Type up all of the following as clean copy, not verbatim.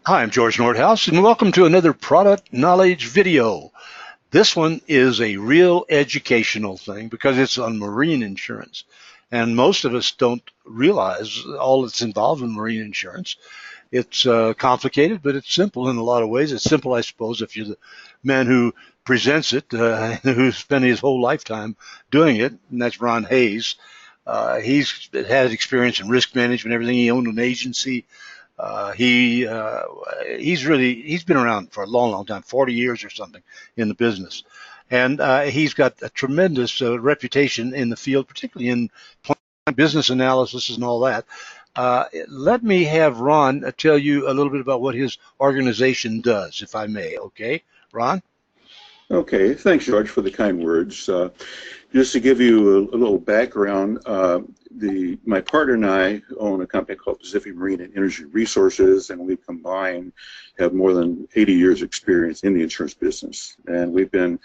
Hi, I'm George Nordhaus, and welcome to another product knowledge video. This one is a real educational thing because it's on marine insurance. And most of us don't realize all that's involved in marine insurance. It's complicated, but it's simple in a lot of ways. It's simple, I suppose, if you're the man who presents it, who spent his whole lifetime doing it, and that's Ron Hayes. He's had experience in risk management, everything. He owned an agency. He's been around for a long, long time, 40 years or something in the business, and he's got a tremendous reputation in the field, particularly in business analysis and all that. Let me have Ron tell you a little bit about what his organization does, if I may. Okay, Ron? Okay, thanks, George, for the kind words. Just to give you a little background, my partner and I own a company called Pacific Marine and Energy Resources, and we combined have more than 80 years experience in the insurance business. And we've been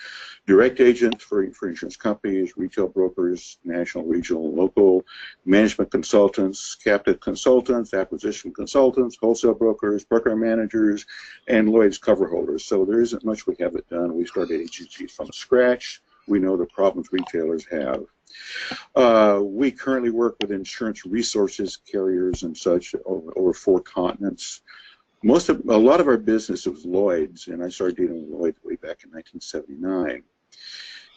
direct agents for insurance companies, retail brokers, national, regional, local, management consultants, captive consultants, acquisition consultants, wholesale brokers, program managers, and Lloyd's cover holders. So there isn't much we haven't done. We started agencies from scratch. We know the problems retailers have. We currently work with insurance resources, carriers, and such over 4 continents. A lot of our business was Lloyd's, and I started dealing with Lloyd's way back in 1979.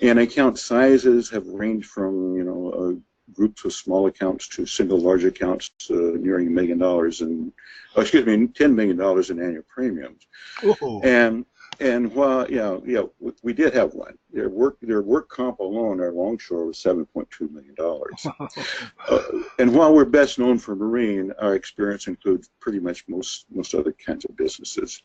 And account sizes have ranged from, groups of small accounts to single large accounts nearing $1 million and, $10 million in annual premiums. Whoa. And while we did have one. Their work comp alone, our longshore was $7.2 million. And while we're best known for marine, our experience includes pretty much most other kinds of businesses.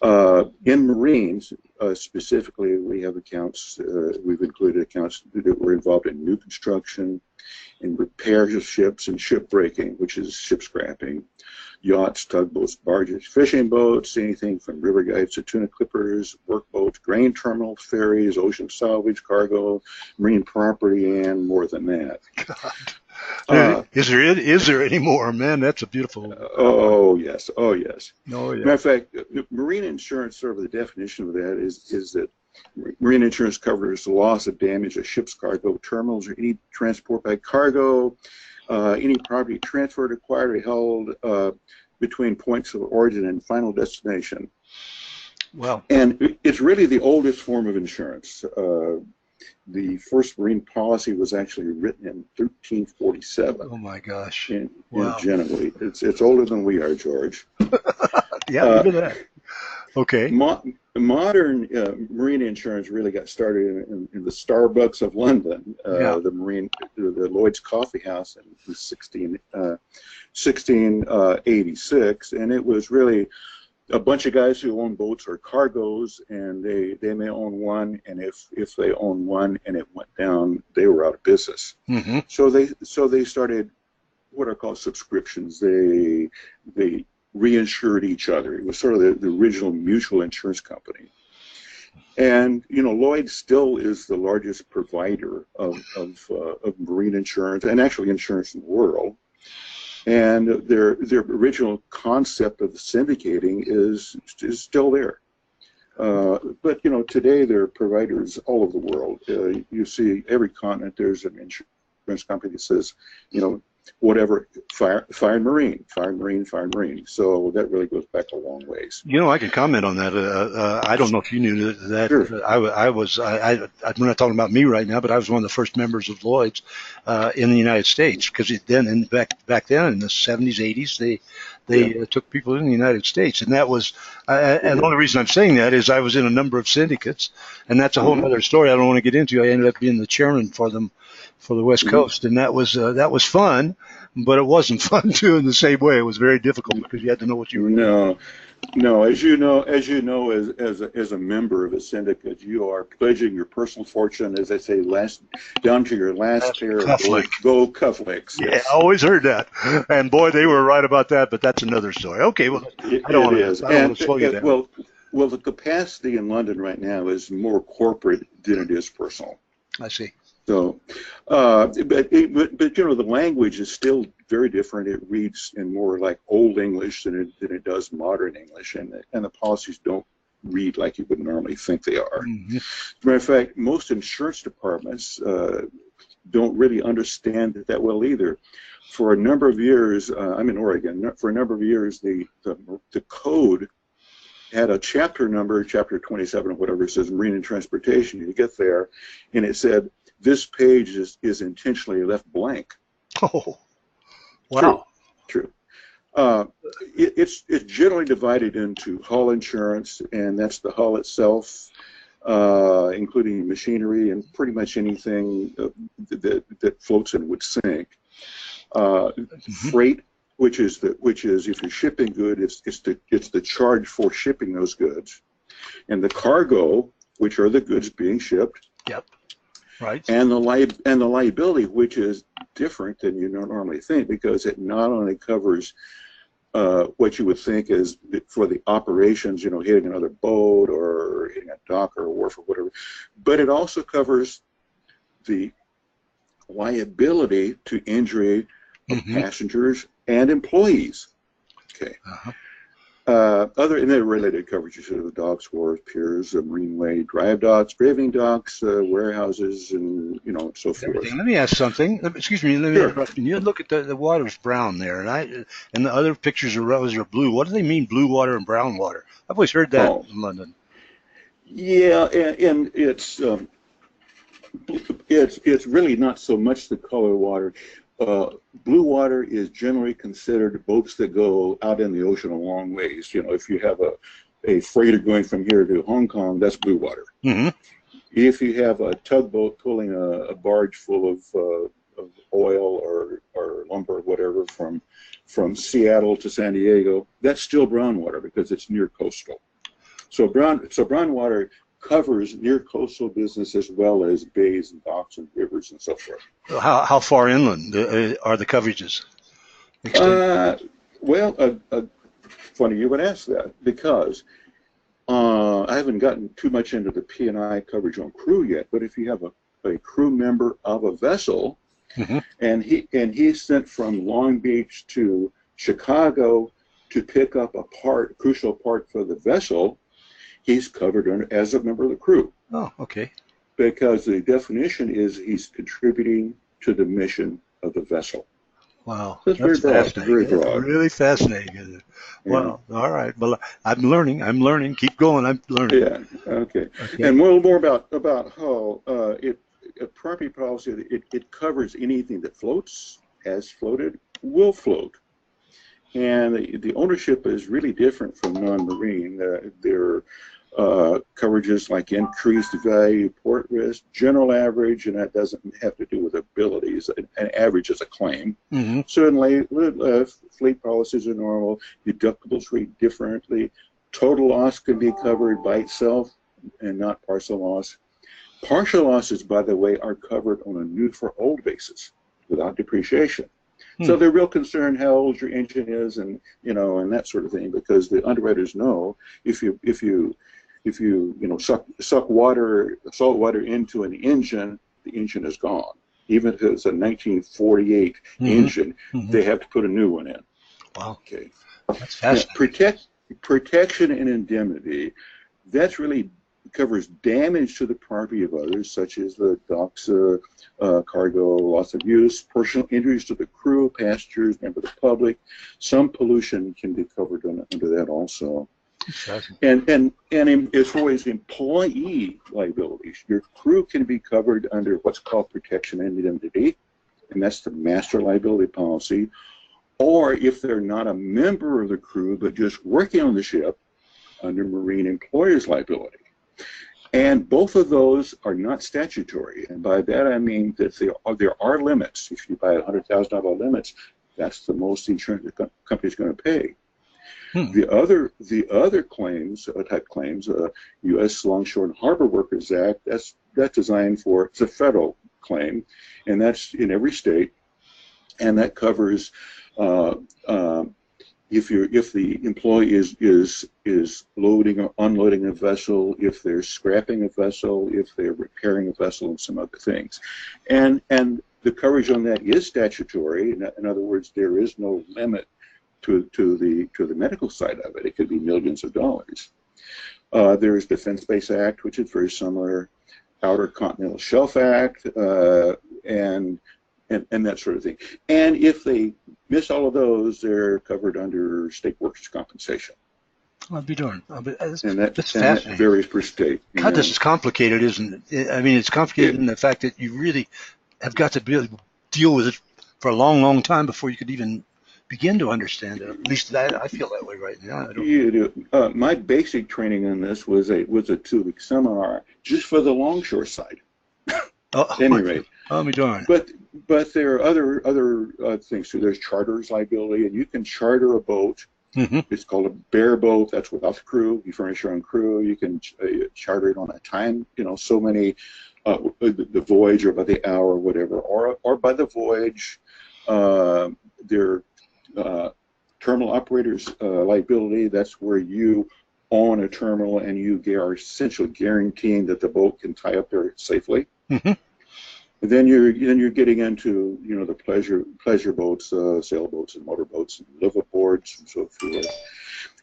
In Marines, specifically, we have accounts. We've included accounts that were involved in new construction, in repairs of ships, and shipbreaking, which is ship scrapping, yachts, tugboats, barges, fishing boats, anything from river guides to tuna clippers, workboats, grain terminals, ferries, ocean salvage, cargo, marine property, and more than that. God. Is there any more? Man, that's a beautiful. Oh yes. Oh yeah. Matter of fact, marine insurance, sort of the definition of that is that marine insurance covers the loss of damage of ship's cargo, terminals, or any transport by cargo, any property transferred, acquired, or held between points of origin and final destination. Wow. And it's really the oldest form of insurance. The first marine policy was actually written in 1347. Oh my gosh! In Wow. Genoa. It's older than we are, George. Yeah, look at that. Okay. Modern marine insurance really got started in the Starbucks of London, the Lloyd's Coffee House in 1686, and it was really a bunch of guys who own boats or cargoes, and they may own one, and if they own one and it went down, they were out of business. Mm-hmm. So they started what are called subscriptions. They reinsured each other. It was sort of the original mutual insurance company. And Lloyd still is the largest provider of marine insurance and actually insurance in the world. And their original concept of syndicating is still there. But today there are providers all over the world. You see every continent there's an insurance company that says, whatever, fire and marine. So that really goes back a long ways. I can comment on that. I don't know if you knew that. Sure. I'm not talking about me right now, but I was one of the first members of Lloyd's in the United States, because back then in the 70s, 80s, they took people in the United States, and that was and the only reason I'm saying that is I was in a number of syndicates, and that's a whole other story I don't want to get into. I ended up being the chairman for them for the West Coast, and that was fun, but it wasn't fun too in the same way. It was very difficult because you had to know what you were doing. No, as you know, as a member of a syndicate, you are pledging your personal fortune, as I say, down to your last pair of gold cufflinks. Yeah, I always heard that, and boy, they were right about that. But that's another story. Okay, well, I don't want to slow you down. Well, the capacity in London right now is more corporate than it is personal. I see. So, but you know, the language is still very different. It reads in more like Old English than it does modern English, and the policies don't read like you would normally think they are. Mm-hmm. As a matter of fact, most insurance departments don't really understand it that well either. For a number of years, I'm in Oregon. For a number of years, the code had a chapter number, chapter 27 or whatever, it says Marine and Transportation. You get there, and it said, this page is intentionally left blank. Oh, True, wow. true. It's generally divided into hull insurance, and that's the hull itself, including machinery and pretty much anything that floats and would sink. Mm-hmm. Freight, which is if you're shipping goods, it's the charge for shipping those goods, and the cargo, which are the goods being shipped. Yep. Right. And the liability, which is different than you normally think, because it not only covers what you would think is for the operations, you know, hitting another boat or hitting a dock or a wharf or whatever, but it also covers the liability to injury of passengers and employees. Okay. Other and then related coverages of the docks, wharves, piers, marineway, drive docks, graving docks, warehouses, and you know, so forth. Everything. Let me ask something. Excuse me. Let me interrupt you. Look at the water's brown there, and the other pictures are blue. What do they mean, blue water and brown water? I've always heard that in London. Yeah, and it's really not so much the color water. Blue water is generally considered boats that go out in the ocean a long ways. You know, if you have a freighter going from here to Hong Kong, that's blue water. Mm-hmm. If you have a tugboat pulling a barge full of oil or lumber or whatever from Seattle to San Diego, that's still brown water because it's near coastal. So brown water covers near coastal business as well as bays and docks and rivers and so forth. How far inland are the coverages? Funny you would ask that, because I haven't gotten too much into the P&I coverage on crew yet, but if you have a crew member of a vessel, and he's sent from Long Beach to Chicago to pick up a crucial part for the vessel, he's covered as a member of the crew. Oh, okay. Because the definition is he's contributing to the mission of the vessel. Wow, that's very broad. Very broad. Really fascinating. Wow. Yeah. All right. Well, I'm learning. Keep going. I'm learning. Yeah. Okay. And a little more about hull. A property policy. It covers anything that floats, has floated, will float, and the ownership is really different from non-marine. There are coverages like increased value, port risk, general average, and that doesn't have to do with abilities. An average is a claim. Certainly, fleet policies are normal. Deductibles read differently. Total loss can be covered by itself and not partial loss. Partial losses, by the way, are covered on a new for old basis without depreciation. So they're real concerned how old your engine is, and and that sort of thing, because the underwriters know if you suck salt water into an engine, the engine is gone. Even if it's a 1948 engine, they have to put a new one in. Wow. Okay. That's fascinating. Protection and indemnity, that's really covers damage to the property of others, such as the docks, cargo, loss of use, personal injuries to the crew, passengers, member of the public. Some pollution can be covered under that also. And as far as employee liabilities, your crew can be covered under what's called protection and indemnity, and that's the master liability policy. Or if they're not a member of the crew but just working on the ship, under marine employer's liability. And both of those are not statutory, and by that I mean that there are limits. If you buy $100,000 limits, that's the most the insurance company is going to pay. The other claims, type claims, U.S. Longshore and Harbor Workers Act, that's designed for, it's a federal claim, and that's in every state, and that covers if the employee is loading or unloading a vessel, if they're scrapping a vessel, if they're repairing a vessel, and some other things, and the coverage on that is statutory. In other words, there is no limit to the medical side of it. It could be millions of dollars. There is Defense Base Act, which is very similar, Outer Continental Shelf Act, and that sort of thing. And if they miss all of those, they're covered under state workers' compensation. I'll be darned. That's fascinating. That varies per state. God, this is complicated, isn't it? I mean, it's complicated in the fact that you really have got to deal with it for a long, long time before you could even begin to understand it. At least I feel that way right now. You do. My basic training on this was a 2-week seminar just for the longshore side. At any rate. I'll be darned. But there are other things too. There's charters liability, and you can charter a boat. Mm-hmm. It's called a bare boat. That's without the crew. You furnish your own crew. You can charter it on a time. So many, the voyage or by the hour or whatever, or by the voyage. There terminal operators liability. That's where you own a terminal and you are essentially guaranteeing that the boat can tie up there safely. Mm-hmm. And then you're getting into the pleasure boats, sailboats and motorboats and liveaboards and so forth.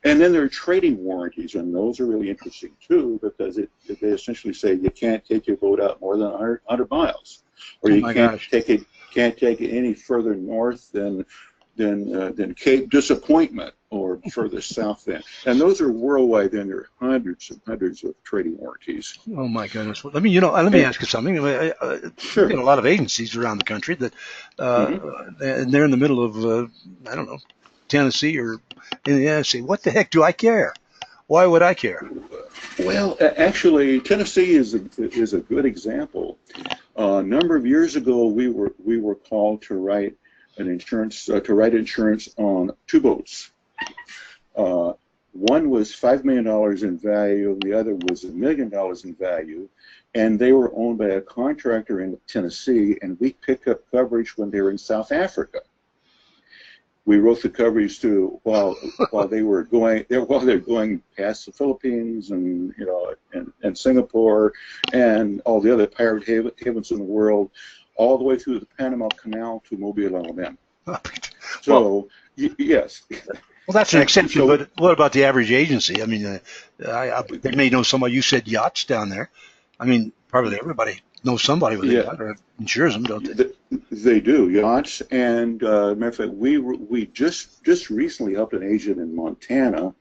And then there are trading warranties, and those are really interesting too, because they essentially say you can't take your boat out more than 100 miles, or you can't take it any further north than Cape Disappointment or further south then. And those are worldwide. Then there are hundreds and hundreds of trading warranties. Oh my goodness! Let me ask you something. Sure. We've got a lot of agencies around the country that and they're in the middle of I don't know, Tennessee or Indiana. Say, what the heck do I care? Why would I care? Well, actually, Tennessee is a good example. A number of years ago, we were called to write insurance on 2 boats. One was $5 million in value, and the other was $1 million in value, and they were owned by a contractor in Tennessee, and we picked up coverage when they were in South Africa. We wrote the coverage too while they're going past the Philippines and and Singapore and all the other pirate havens in the world, all the way through the Panama Canal to Mobile, Alabama. So, yes. Well, that's an exception, but what about the average agency? I mean, they may know somebody. You said yachts down there. I mean, probably everybody knows somebody with a yacht or insures them, don't they? They do, yachts. And matter of fact, we just recently helped an agent in Montana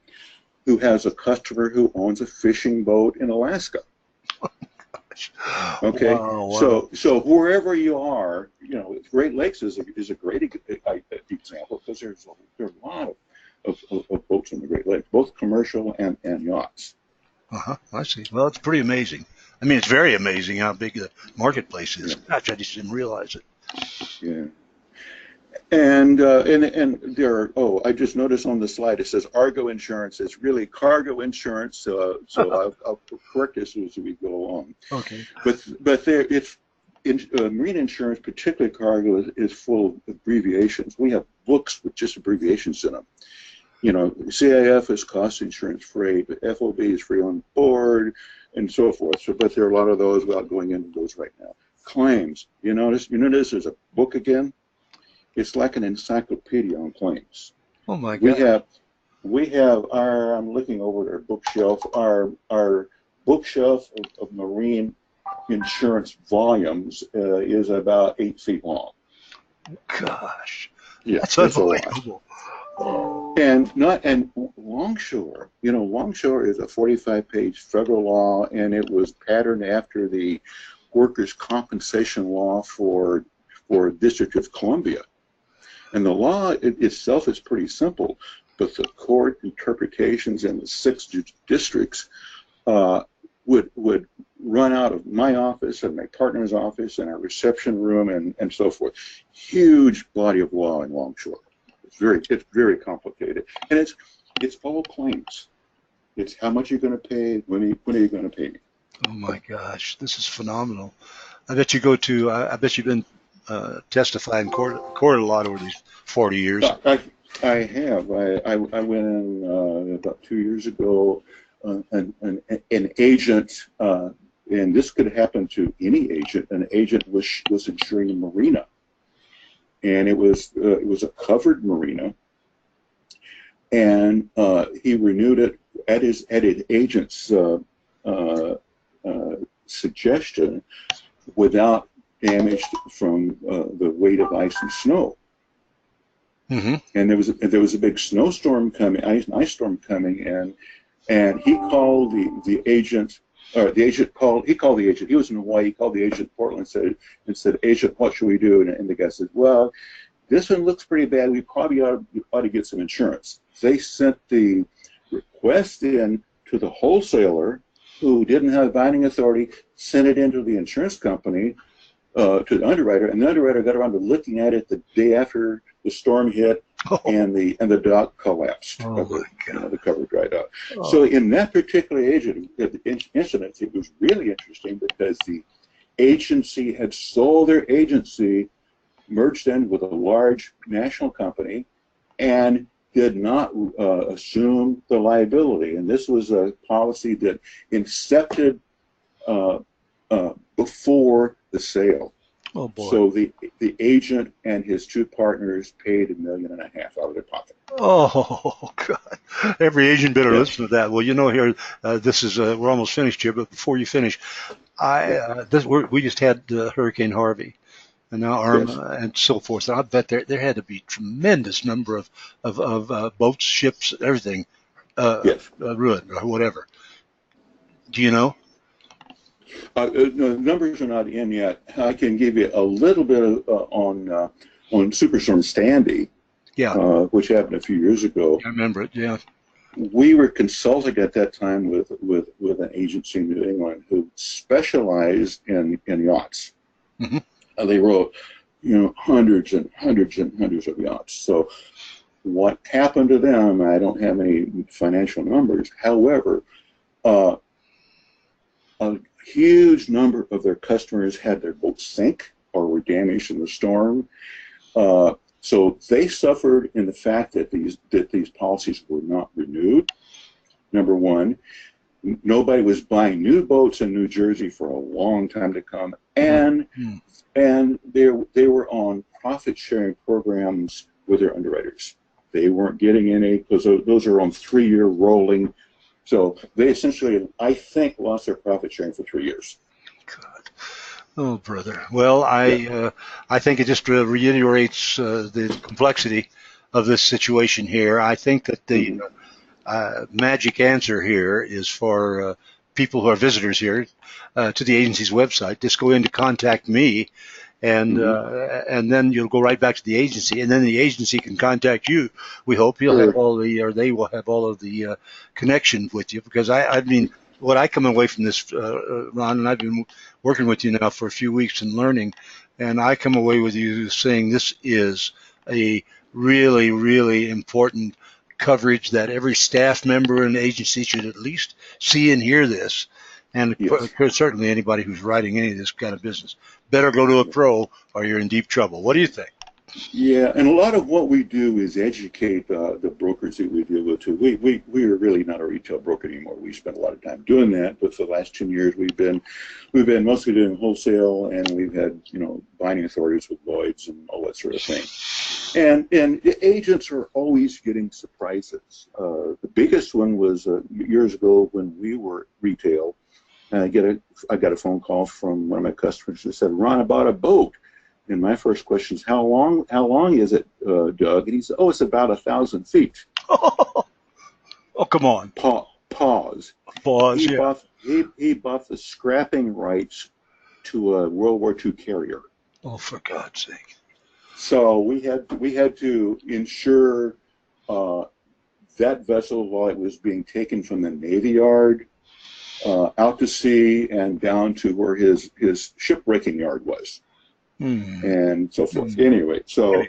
who has a customer who owns a fishing boat in Alaska. Okay, wow. So wherever you are, Great Lakes is a great example, because there are a lot of boats in the Great Lakes, both commercial and yachts. I see. Well, it's pretty amazing. I mean, it's very amazing how big the marketplace is. Gosh, I just didn't realize it. Yeah. And there are, I just noticed on the slide it says Argo Insurance. It's really cargo insurance. So I'll correct this as we go along. Okay. But marine insurance, particularly cargo, is full of abbreviations. We have books with just abbreviations in them. CIF is cost insurance freight, but FOB is free on board, and so forth. But there are a lot of those without going into those right now. Claims. You notice there's a book again. It's like an encyclopedia on claims. Oh my God. We have our, I'm looking over at our bookshelf, our bookshelf of marine insurance volumes is about 8 feet long. Gosh. Yeah, that's unbelievable. And Longshore, Longshore is a 45-page federal law, and it was patterned after the workers' compensation law for District of Columbia. And the law itself is pretty simple, but the court interpretations in the 6 districts would run out of my office and my partner's office and our reception room and so forth. Huge body of law in Longshore. It's very complicated, and it's all claims. It's how much you're going to pay, when are you going to pay me. Oh my gosh, this is phenomenal. I bet you've been testifying in court a lot over these 40 years. I have. I went in about 2 years ago. An agent, and this could happen to any agent. An agent was insuring a marina, and it was a covered marina, and he renewed it at his agent's suggestion without damage from the weight of ice and snow. Mm-hmm. And there was a big snowstorm coming, ice storm coming, and he called the agent, or the agent called the agent. He was in Hawaii. He called the agent in Portland and said, "Agent, what should we do?" And the guy said, "Well, this one looks pretty bad. We probably ought to get some insurance." They sent the request in to the wholesaler, who didn't have binding authority, sent it into the insurance company, to the underwriter, and the underwriter got around to looking at it the day after the storm hit, and the dock collapsed. Oh my God. The cover dried up. Oh. So in that particular incident, it was really interesting because the agency had sold their agency, merged in with a large national company, and did not assume the liability. And this was a policy that incepted before the sale. Oh boy. So the agent and his two partners paid $1.5 million out of their pocket. Oh God! Every agent better Yeah. listen to that. Well, here, this is we're almost finished here, but before you finish, we just had Hurricane Harvey, and now Irma, and so forth. And I bet there had to be tremendous number of boats, ships, everything ruined or whatever. Do you know? No, the numbers are not in yet. I can give you a little bit on Superstorm Sandy, which happened a few years ago. I remember it. Yeah. We were consulting at that time with an agency in New England who specialized in yachts. Mm-hmm. They wrote, hundreds and hundreds and hundreds of yachts. So what happened to them? I don't have any financial numbers. However, a huge number of their customers had their boats sink or were damaged in the storm. So they suffered in the fact that these policies were not renewed. Number one, nobody was buying new boats in New Jersey for a long time to come, and they were on profit sharing programs with their underwriters. They weren't getting any, because those are on 3-year rolling. So they essentially, I think, lost their profit sharing for 3 years. God. Oh, brother. Well, I think it just reiterates the complexity of this situation here. I think that the magic answer here is for people who are visitors here to the agency's website. Just go in to contact me, and then you'll go right back to the agency, and then the agency can contact you. We hope you'll have they will have all of the connection with you, because I mean, what I come away from this, Ron, and I've been working with you now for a few weeks and learning, and I come away with you saying this is a really, really important coverage that every staff member in the agency should at least see and hear this. And certainly anybody who's writing any of this kind of business better go to a pro, or you're in deep trouble. What do you think? Yeah, and a lot of what we do is educate the brokers that we deal with too. We are really not a retail broker anymore. We spend a lot of time doing that, but for the last 10 years we've been mostly doing wholesale, and we've had binding authorities with Lloyd's and all that sort of thing. And agents are always getting surprises. The biggest one was years ago when we were retail. I got a phone call from one of my customers who said, "Ron, I bought a boat." And my first question is, how long is it, Doug? And he said, "Oh, it's about 1,000 feet." Oh, come on. Pause. Pause. He bought the scrapping rights to a World War II carrier. Oh, for God's sake. So we had to insure that vessel while it was being taken from the Navy Yard out to sea and down to where his shipbreaking yard was. And so forth. Anyway, so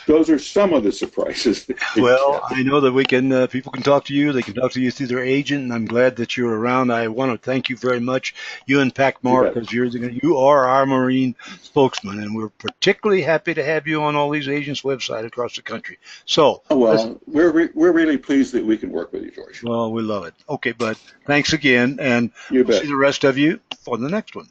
those are some of the surprises that we Well, get. I know that we can. People can talk to you. They can talk to you through their agent, and I'm glad that you're around. I want to thank you very much, you and You Pacmar, bet. because you are our marine spokesman, and we're particularly happy to have you on all these agents' websites across the country. So, Oh, well, we're really pleased that we can work with you, George. well, we love it. Okay, bud. Thanks again, and You we'll see bet. the rest of you for the next one.